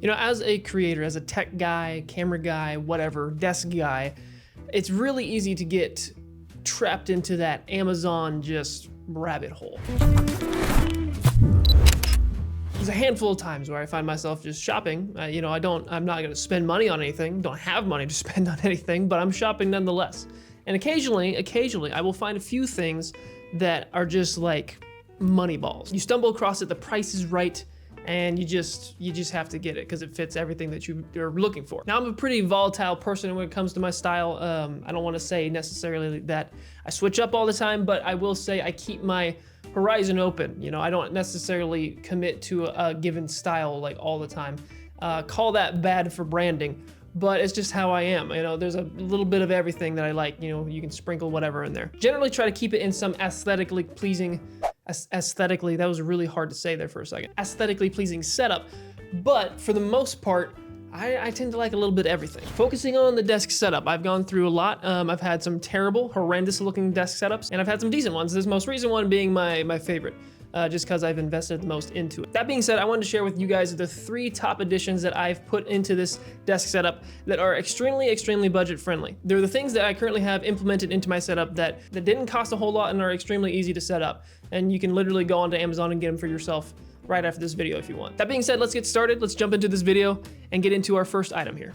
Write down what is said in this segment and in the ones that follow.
You know, as a creator, as a tech guy, camera guy, whatever, desk guy, it's really easy to get trapped into that Amazon just rabbit hole. There's a handful of times where I find myself just shopping. I'm not gonna spend money on anything, don't have money to spend on anything, but I'm shopping nonetheless. And occasionally, I will find a few things that are just like money balls. You stumble across it, the price is right, and you just have to get it because it fits everything that you're looking for. Now, I'm a pretty volatile person when it comes to my style. I don't want to say necessarily that I switch up all the time, but I will say I keep my horizon open. You know, I don't necessarily commit to a given style like all the time. Call that bad for branding, but it's just how I am. You know, there's a little bit of everything that I like. You know, you can sprinkle whatever in there. Generally try to keep it in some aesthetically pleasing, that was really hard to say there for a second. Aesthetically pleasing setup, but for the most part, I tend to like a little bit of everything. Focusing on the desk setup, I've gone through a lot. I've had some terrible, horrendous looking desk setups, and I've had some decent ones. This most recent one being my favorite, just because I've invested the most into it. That being said, I wanted to share with you guys the 3 top additions that I've put into this desk setup that are extremely, extremely budget friendly. They're the things that I currently have implemented into my setup that didn't cost a whole lot and are extremely easy to set up. And you can literally go onto Amazon and get them for yourself right after this video if you want. That being said, let's get started. Let's jump into this video and get into our first item here.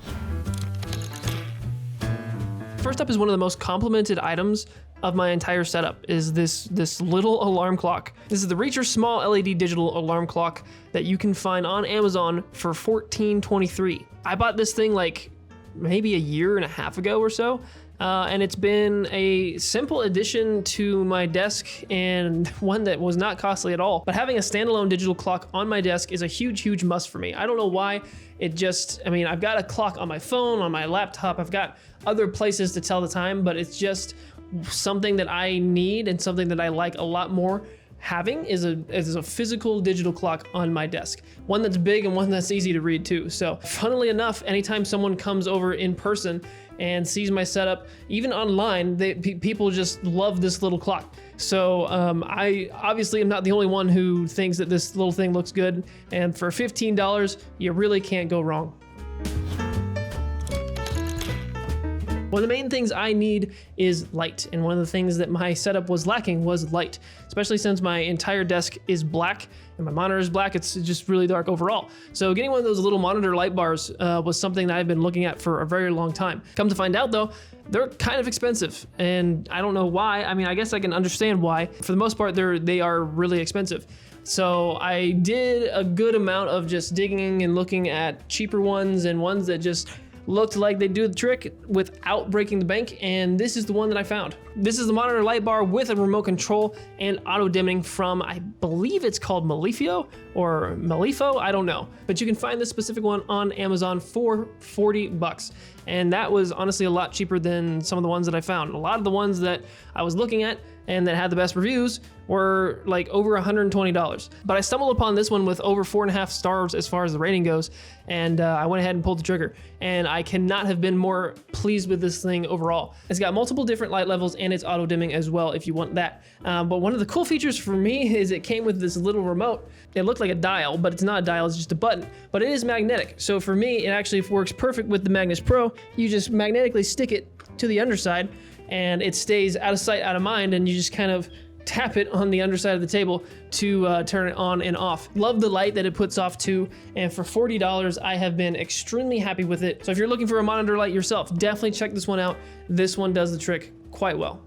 First up is one of the most complimented items of my entire setup is this little alarm clock. This is the Reacher small LED digital alarm clock that you can find on Amazon for $14.23. I bought this thing like maybe a year and a half ago or so. And it's been a simple addition to my desk and one that was not costly at all. But having a standalone digital clock on my desk is a huge, huge must for me. I don't know why. I've got a clock on my phone, on my laptop. I've got other places to tell the time, but it's just something that I need and something that I like a lot more. Having is a physical digital clock on my desk. One that's big and one that's easy to read too. So funnily enough, anytime someone comes over in person and sees my setup, even online, people just love this little clock. So I obviously am not the only one who thinks that this little thing looks good. And for $15, you really can't go wrong. One of the main things I need is light, and one of the things that my setup was lacking was light, especially since my entire desk is black and my monitor is black. It's just really dark overall. So getting one of those little monitor light bars was something that I've been looking at for a very long time. Come to find out though, they're kind of expensive, and I don't know why. I mean, I guess I can understand why. For the most part, they are really expensive. So I did a good amount of just digging and looking at cheaper ones and ones that just looked like they do the trick without breaking the bank, and this is the one that I found. This is the monitor light bar with a remote control and auto dimming from, I believe it's called Malifio or Malifo, I don't know. But you can find this specific one on Amazon for $40. And that was honestly a lot cheaper than some of the ones that I found. A lot of the ones that I was looking at and that had the best reviews were like over $120. But I stumbled upon this one with over 4.5 stars as far as the rating goes, and I went ahead and pulled the trigger. And I cannot have been more pleased with this thing overall. It's got multiple different light levels and it's auto dimming as well if you want that. But one of the cool features for me is it came with this little remote. It looked like a dial, but it's not a dial, it's just a button. But it is magnetic. So for me, it actually works perfect with the Magnus Pro. You just magnetically stick it to the underside and it stays out of sight, out of mind, and you just kind of tap it on the underside of the table to turn it on and off. Love the light that it puts off too, and for $40, I have been extremely happy with it. So if you're looking for a monitor light yourself, definitely check this one out. This one does the trick quite well.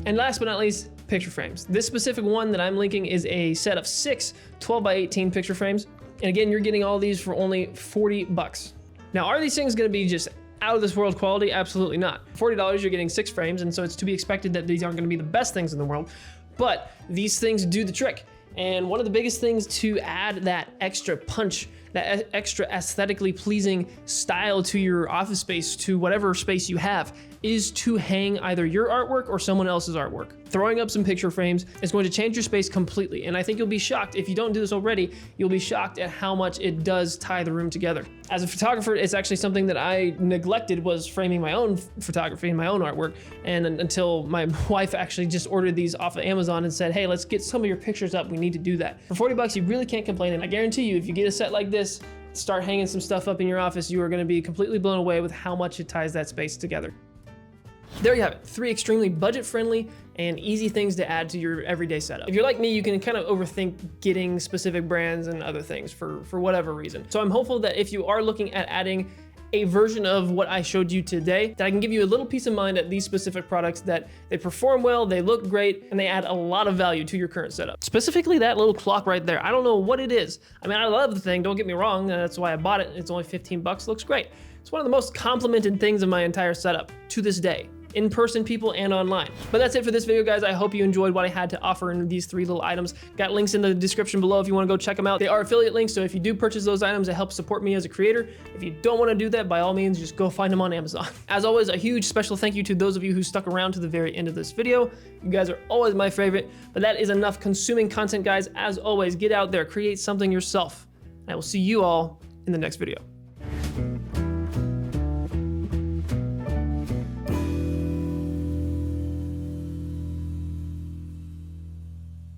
And last but not least, picture frames. This specific one that I'm linking is a set of 6 12x18 picture frames. And again, you're getting all these for only $40. Now, are these things gonna be just out of this world quality? Absolutely not. $40, you're getting 6 frames, and so it's to be expected that these aren't gonna be the best things in the world, but these things do the trick. And one of the biggest things to add that extra punch, that extra aesthetically pleasing style to your office space, to whatever space you have, is to hang either your artwork or someone else's artwork. Throwing up some picture frames is going to change your space completely, and I think you'll be shocked, if you don't do this already, you'll be shocked at how much it does tie the room together. As a photographer, it's actually something that I neglected, was framing my own photography and my own artwork, and until my wife actually just ordered these off of Amazon and said, hey, let's get some of your pictures up, we need to do that. For 40 bucks, you really can't complain, and I guarantee you, if you get a set like this, start hanging some stuff up in your office, you are gonna be completely blown away with how much it ties that space together. There you have it, 3 extremely budget-friendly and easy things to add to your everyday setup. If you're like me, you can kind of overthink getting specific brands and other things for whatever reason. So I'm hopeful that if you are looking at adding a version of what I showed you today, that I can give you a little peace of mind at these specific products, that they perform well, they look great, and they add a lot of value to your current setup. Specifically that little clock right there. I don't know what it is. I mean, I love the thing, don't get me wrong, that's why I bought it. It's only 15 bucks, looks great. It's one of the most complimented things of my entire setup to this day. In-person people and online. But that's it for this video, guys. I hope you enjoyed what I had to offer in these 3 little items. Got links in the description below if you want to go check them out. They are affiliate links, so if you do purchase those items, it helps support me as a creator. If you don't want to do that, by all means, just go find them on Amazon. As always, a huge special thank you to those of you who stuck around to the very end of this video. You guys are always my favorite, but that is enough consuming content, guys. As always, get out there, create something yourself. I will see you all in the next video.